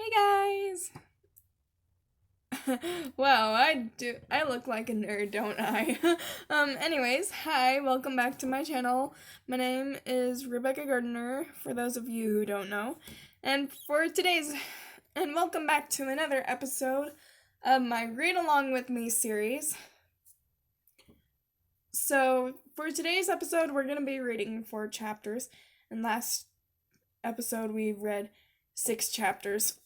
Hey guys! Wow, I look like a nerd, don't I? Anyways, hi, welcome back to my channel. My name is Rebecca Gardner, for those of you who don't know. And welcome back to another episode of my Read Along With Me series. So, for today's episode, we're going to be reading 4 chapters. And last episode, we read 6 chapters.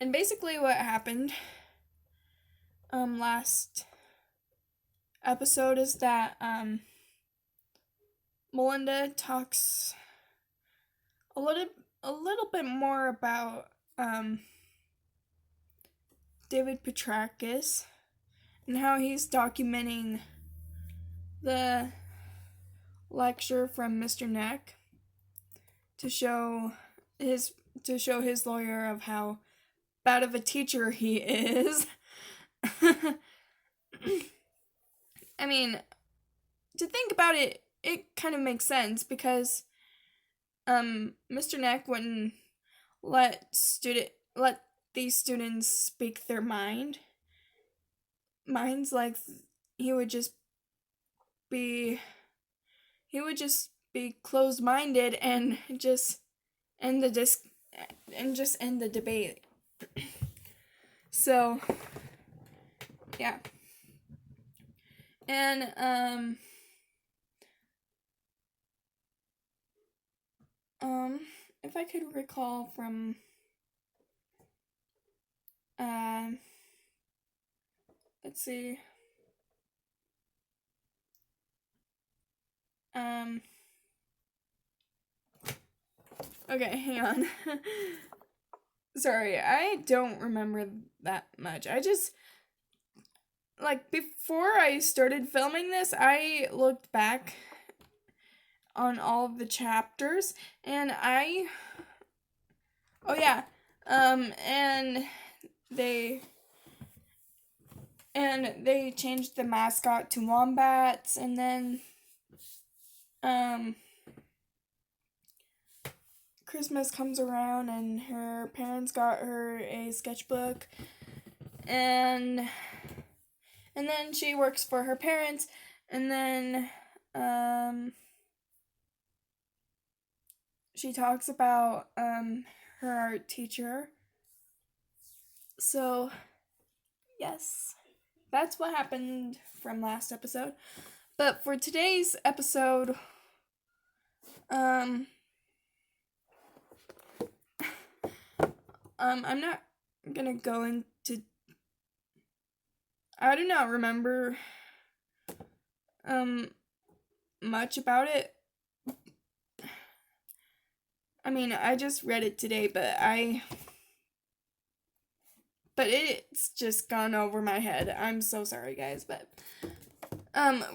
And basically what happened last episode is that Melinda talks a little bit more about David Petrakis and how he's documenting the lecture from Mr. Neck to show his lawyer of how bad of a teacher he is. I mean, to think about it, it kind of makes sense because Mr. Neck wouldn't let these students speak their minds. Like he would just be closed-minded and just end the debate. So, yeah. And, if I could recall from, let's see, okay, hang on. Sorry, I don't remember that much. I just, before I started filming this, I looked back on all of the chapters, and and they changed the mascot to wombats, and then, Christmas comes around and her parents got her a sketchbook, and then she works for her parents, and then she talks about her art teacher. So yes, that's what happened from last episode. But for today's episode, I'm not gonna go into. I do not remember much about it. I mean, I just read it today, but it's just gone over my head. I'm so sorry, guys, but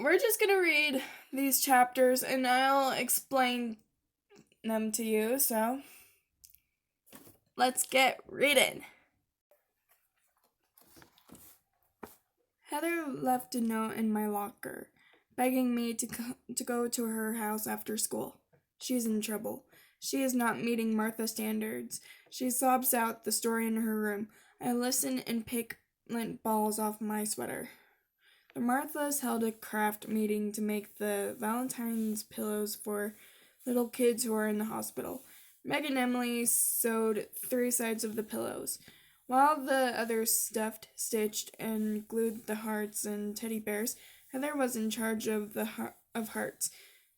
we're just gonna read these chapters and I'll explain them to you. So let's get reading. Heather left a note in my locker, begging me to go to her house after school. She's in trouble. She is not meeting Martha's standards. She sobs out the story in her room. I listen and pick lint balls off my sweater. The Marthas held a craft meeting to make the Valentine's pillows for little kids who are in the hospital. Meg and Emily sewed 3 sides of the pillows, while the others stuffed, stitched, and glued the hearts and teddy bears. Heather was in charge of hearts.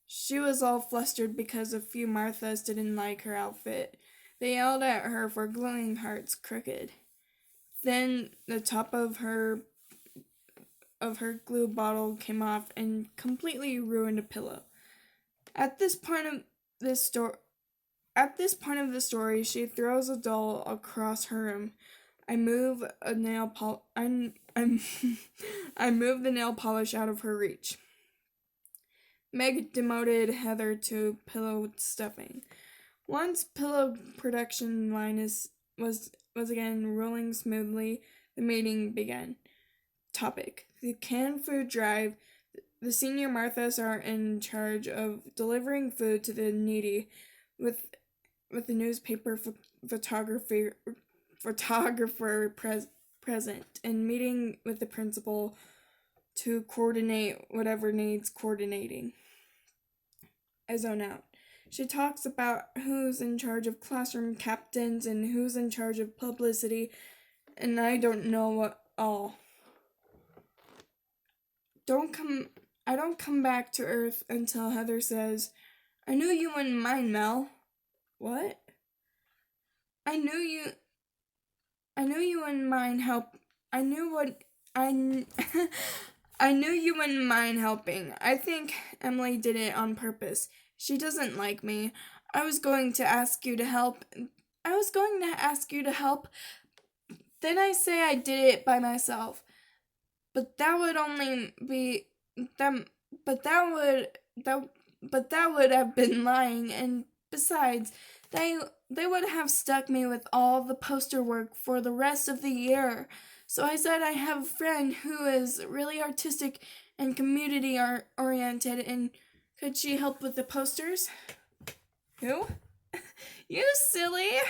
She was all flustered because a few Marthas didn't like her outfit. They yelled at her for gluing hearts crooked. Then the top of her glue bottle came off and completely ruined a pillow. At this point of the story, she throws a doll across her room. I move the nail polish out of her reach. Meg demoted Heather to pillow stuffing. Once pillow production line was again rolling smoothly, the meeting began. Topic: the canned food drive. The senior Marthas are in charge of delivering food to the needy, with with the newspaper photographer present and meeting with the principal to coordinate whatever needs coordinating. I zone out. She talks about who's in charge of classroom captains and who's in charge of publicity, and I don't know what all. I don't come back to Earth until Heather says, "I knew you wouldn't mind, Mel." What? I knew you I knew you wouldn't mind help. I knew what I I knew you wouldn't mind helping. I think Emily did it on purpose. She doesn't like me. I was going to ask you to help. I was going to ask you to help. Then I say I did it by myself. But that would only be them. But that would have been lying. And besides, they would have stuck me with all the poster work for the rest of the year. So I said I have a friend who is really artistic and community oriented, and could she help with the posters? Who? You silly!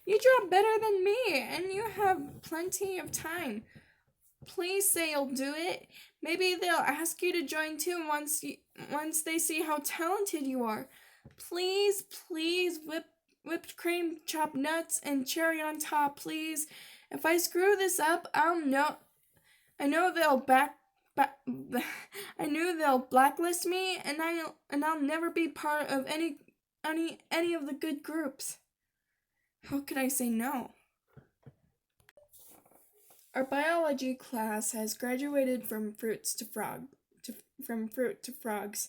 You draw better than me, and you have plenty of time. Please say you'll do it. Maybe they'll ask you to join too once they see how talented you are. Please, please, whipped cream, chopped nuts, and cherry on top, please. If I screw this up, I know I knew they'll blacklist me, and I'll never be part of any of the good groups. How could I say no? Our biology class has graduated from fruit to frogs.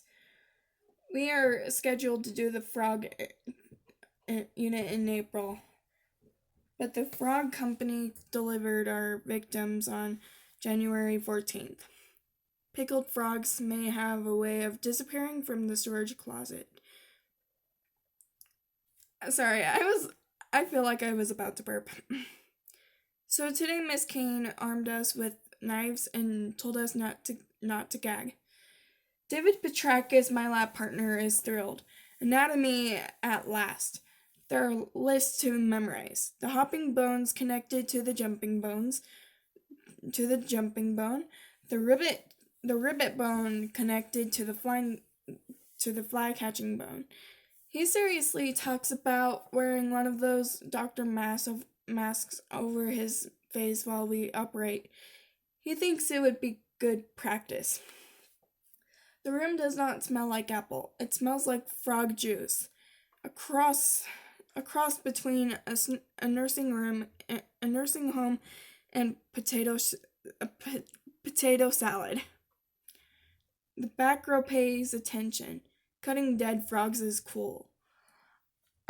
We are scheduled to do the frog unit in April, but the frog company delivered our victims on January 14th. Pickled frogs may have a way of disappearing from the storage closet. Sorry, I feel like I was about to burp. So today Miss Kane armed us with knives and told us not to gag. David Petrakis, my lab partner, is thrilled. Anatomy at last. There are lists to memorize. The hopping bones connected to the jumping bone. The ribbit bone connected to the fly catching bone. He seriously talks about wearing one of those doctor masks over his face while we operate. He thinks it would be good practice. The room does not smell like apple. It smells like frog juice. A cross between a nursing home, and potato salad. The back row pays attention. Cutting dead frogs is cool.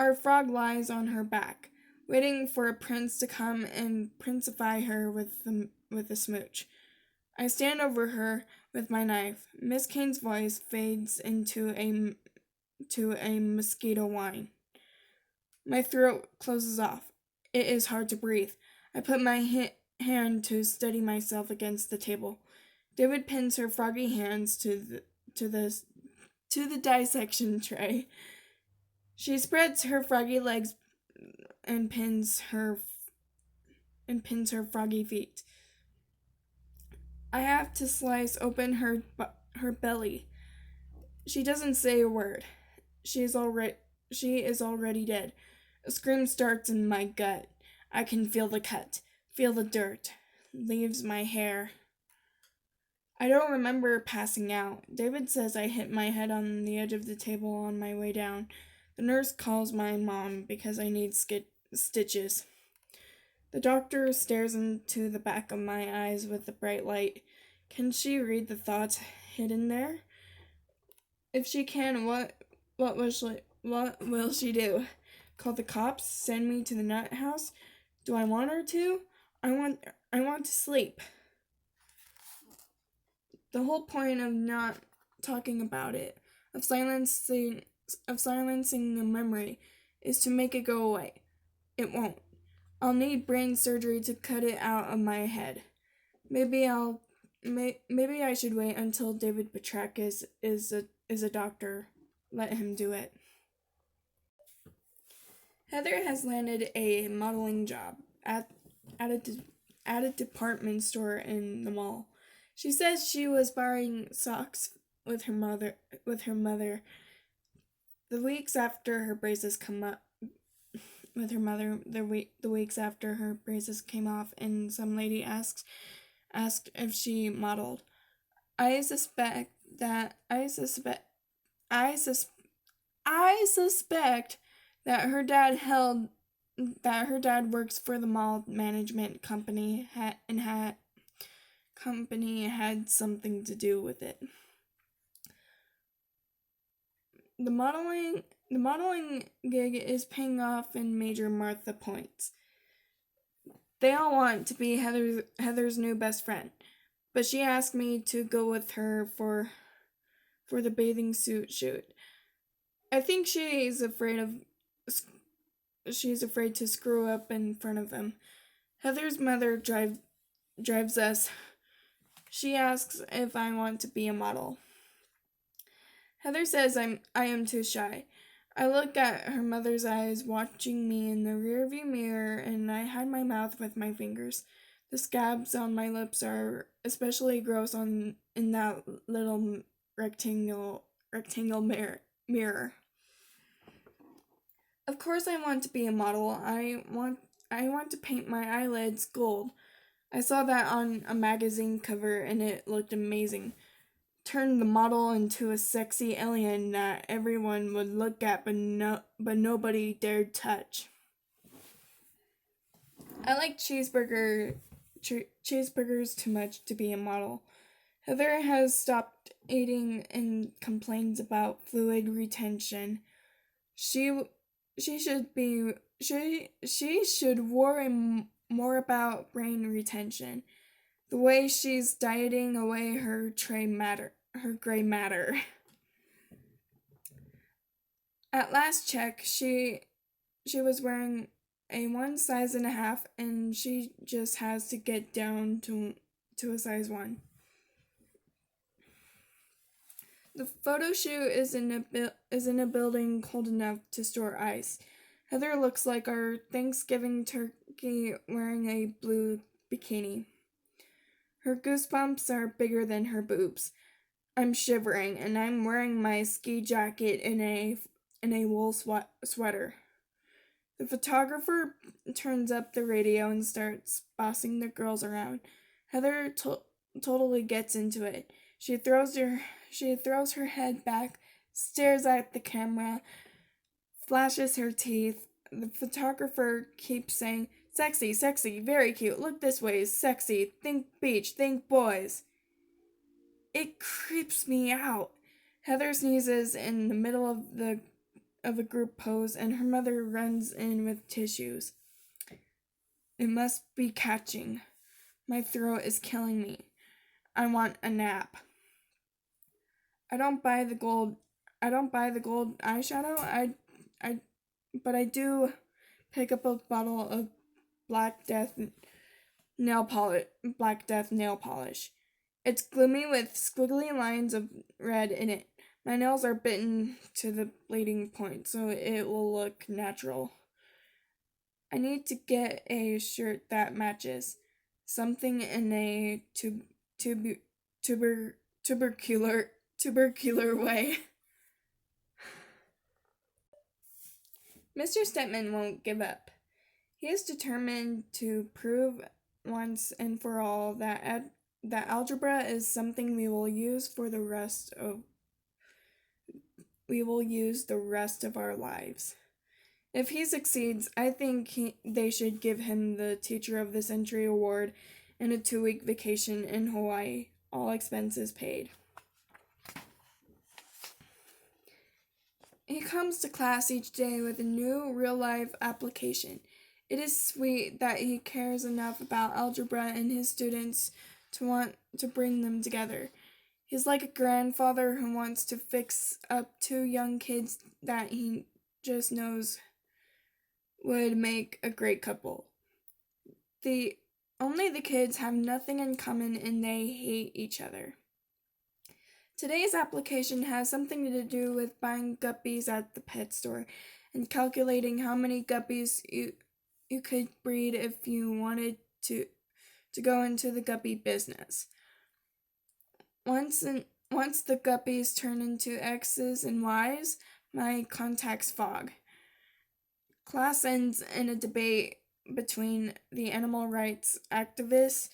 Our frog lies on her back, waiting for a prince to come and princify her with a smooch. I stand over her with my knife. Miss Kane's voice fades into a mosquito whine. My throat closes off. It is hard to breathe. I put my hand to steady myself against the table. David pins her froggy hands to the dissection tray. She spreads her froggy legs and pins her froggy feet. I have to slice open her belly. She doesn't say a word. She is already dead. A scream starts in my gut. I can feel the cut, feel the dirt, leaves my hair. I don't remember passing out. David says I hit my head on the edge of the table on my way down. The nurse calls my mom because I need stitches. The doctor stares into the back of my eyes with a bright light. Can she read the thoughts hidden there? If she can, what will she do? Call the cops? Send me to the nut house? Do I want her to? I want to sleep. The whole point of not talking about it, of silencing the memory, is to make it go away. It won't. I'll need brain surgery to cut it out of my head. Maybe I should wait until David Petrakis is a doctor. Let him do it. Heather has landed a modeling job at a at a department store in the mall. She says she was buying socks with her mother with her mother the weeks after her braces come up with her mother the weeks after her braces came off, and some lady asked if she modeled. I suspect that I suspect I sus I suspect that her dad works for the mall management company had something to do with it. The modeling gig is paying off in major Martha points. They all want to be Heather's new best friend, but she asked me to go with her for the bathing suit shoot. I think she's afraid to screw up in front of him. Heather's mother drives us. She asks if I want to be a model. Heather says I am too shy. I look at her mother's eyes watching me in the rearview mirror, and I hide my mouth with my fingers. The scabs on my lips are especially gross in that little rectangle mirror. Of course I want to be a model. I want to paint my eyelids gold. I saw that on a magazine cover and it looked amazing. Turned the model into a sexy alien that everyone would look at but nobody dared touch. I like cheeseburgers too much to be a model. Heather has stopped eating and complains about fluid retention. She she should worry more about brain retention. The way she's dieting away her gray matter. At last check, she was wearing a 1.5 size, and she just has to get down to a size 1. The photo shoot is in a building cold enough to store ice. Heather looks like our Thanksgiving turkey wearing a blue bikini. Her goosebumps are bigger than her boobs. I'm shivering, and I'm wearing my ski jacket in a wool sweater. The photographer turns up the radio and starts bossing the girls around. Heather totally gets into it. She throws her head back, stares at the camera, flashes her teeth. The photographer keeps saying, "Sexy, sexy, very cute. Look this way, sexy. Think beach, think boys." It creeps me out. Heather sneezes in the middle of a group pose, and her mother runs in with tissues. It must be catching. My throat is killing me. I want a nap. I don't buy the gold eyeshadow. But I do pick up a bottle of Black Death nail polish. It's gloomy with squiggly lines of red in it. My nails are bitten to the bleeding point, so it will look natural. I need to get a shirt that matches. Something in a tubercular way. Mr. Stepman won't give up. He is determined to prove once and for all that algebra is something we will use the rest of our lives. If he succeeds, I think they should give him the Teacher of the Century award and a 2-week vacation in Hawaii, all expenses paid. He comes to class each day with a new real-life application. It is sweet that he cares enough about algebra and his students to want to bring them together. He's like a grandfather who wants to fix up 2 young kids that he just knows would make a great couple. Only the kids have nothing in common and they hate each other. Today's application has something to do with buying guppies at the pet store, and calculating how many guppies you could breed if you wanted to go into the guppy business. Once the guppies turn into X's and Y's, my contacts fog. Class ends in a debate between the animal rights activists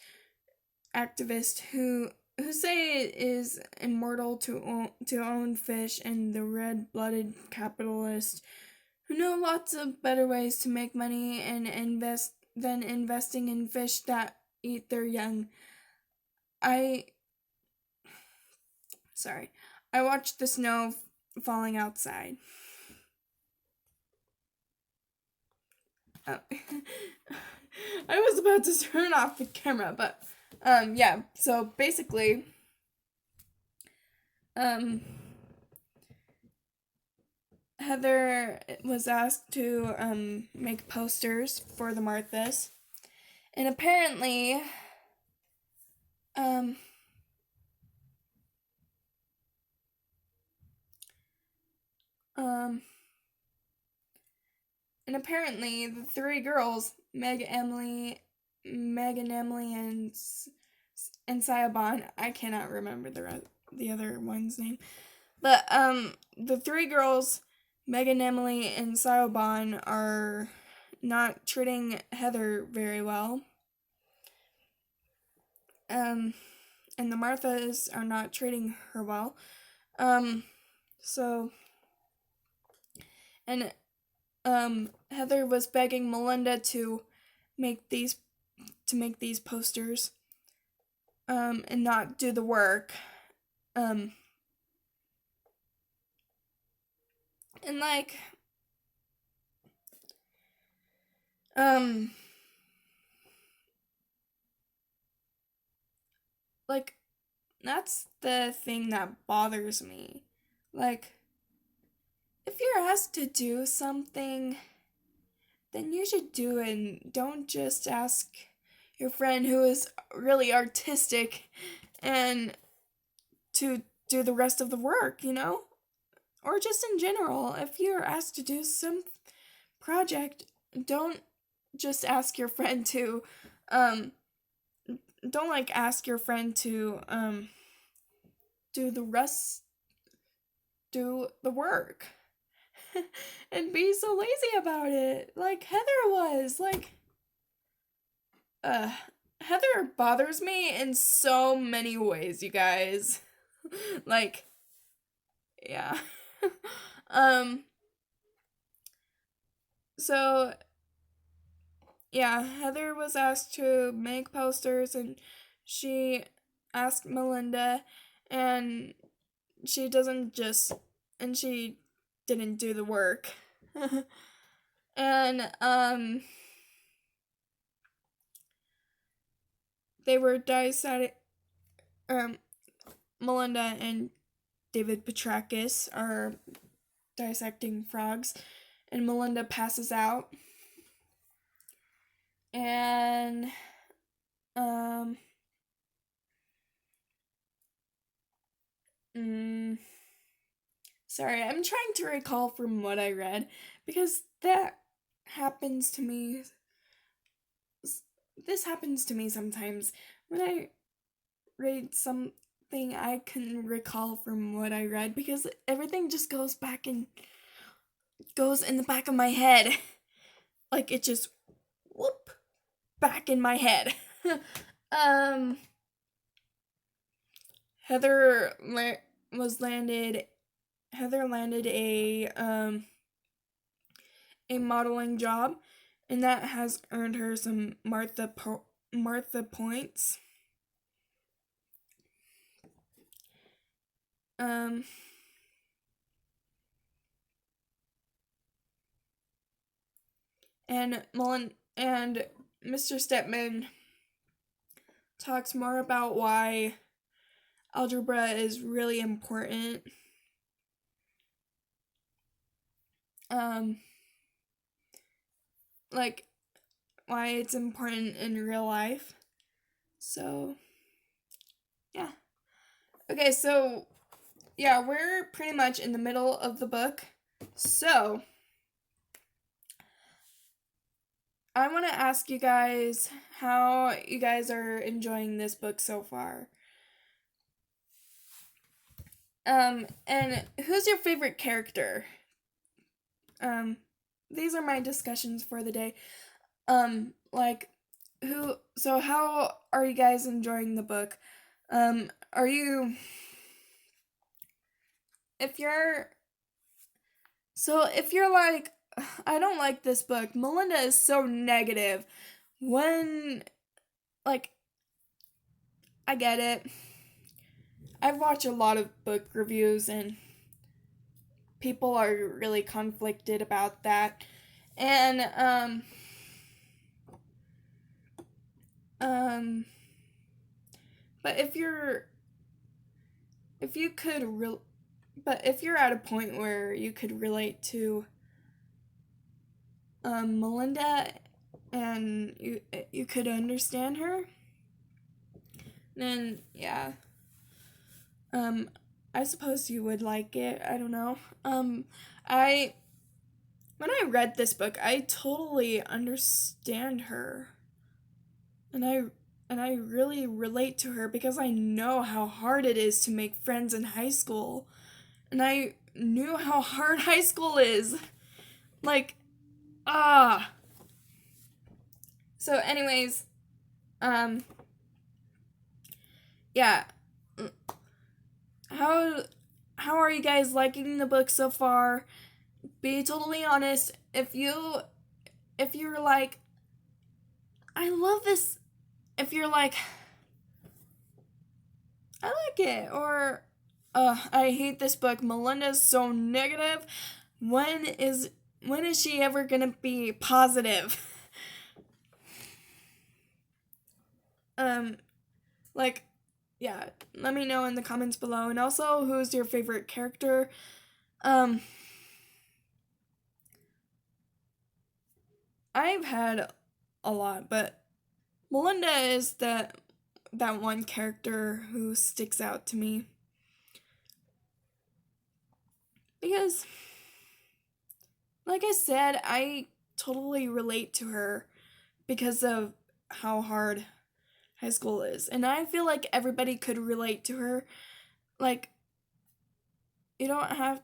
who say it is immortal to own fish, and the red-blooded capitalists who know lots of better ways to make money and invest than investing in fish that eat their young. I watched the snow falling outside. Oh. I was about to turn off the camera, but yeah, so basically Heather was asked to make posters for the Marthas, and apparently the three girls, Meg, and Emily, and Sayabon. I cannot remember the other one's name, but the three girls, Megan, Emily, and Sayabon, are not treating Heather very well. And the Marthas are not treating her well. Heather was begging Melinda to make these posters, and not do the work. And that's the thing that bothers me. If you're asked to do something, then you should do it, and don't just ask your friend who is really artistic and to do the rest of the work, Or just in general, if you're asked to do some project, don't just ask your friend to, don't ask your friend to, do the work. And be so lazy about it, like Heather was. Heather bothers me in so many ways, you guys. Yeah. So, yeah, Heather was asked to make posters, and she asked Melinda, and she didn't do the work. And, they were dissecting, Melinda and David Petrakis are dissecting frogs, and Melinda passes out. And, sorry, I'm trying to recall from what I read, because that happens to me. This happens to me sometimes. When I read something, I can recall from what I read, because everything just goes in the back of my head. It just, whoop, back in my head. Heather landed a modeling job, and that has earned her some Martha points. And Mr. Stepman talks more about why algebra is really important. Why it's important in real life. So, yeah. Okay, so, yeah, we're pretty much in the middle of the book. So, I want to ask you guys how you guys are enjoying this book so far. And who's your favorite character? Um, these are my discussions for the day. Like, so how are you guys enjoying the book? Are you, if you're, if you're like, I don't like this book, Melinda is so negative. When, like, I get it. I've watched a lot of book reviews and people are really conflicted about that. And, um, but if you could, but if you're at a point where you could relate to, Melinda and you could understand her, then yeah, um, I suppose you would like it. I don't know. I when I read this book, I totally understand her, and I really relate to her because I know how hard it is to make friends in high school, and I knew how hard high school is. Like, ah. So, anyways, um, yeah. How how are you guys liking the book so far? Be totally honest. If you're like, I love this, if you're like, I like it, or I hate this book, Melinda's so negative, when is when is she ever gonna be positive? um like, yeah, let me know in the comments below, and also who's your favorite character. um I've had a lot, but Melinda is that one character who sticks out to me because, like I said, I totally relate to her because of how hard high school is, and I feel like everybody could relate to her. Like, you don't have,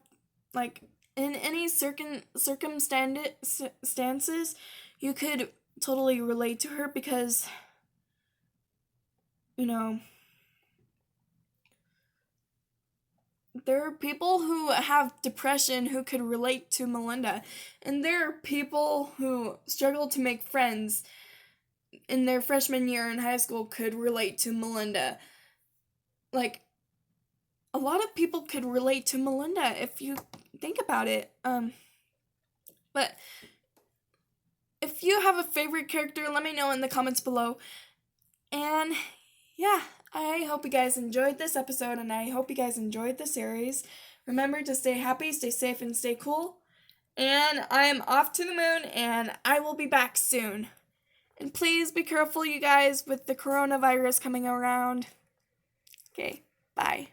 like, in any circumstances, you could totally relate to her because, you know, there are people who have depression who could relate to Melinda, and there are people who struggle to make friends in their freshman year in high school could relate to Melinda. Like, a lot of people could relate to Melinda if you think about it. But if you have a favorite character, let me know in the comments below. And yeah, I hope you guys enjoyed this episode, and I hope you guys enjoyed the series. Remember to stay happy, stay safe, and stay cool. And I am off to the moon, and I will be back soon. And please be careful, you guys, with the coronavirus coming around. Okay, bye.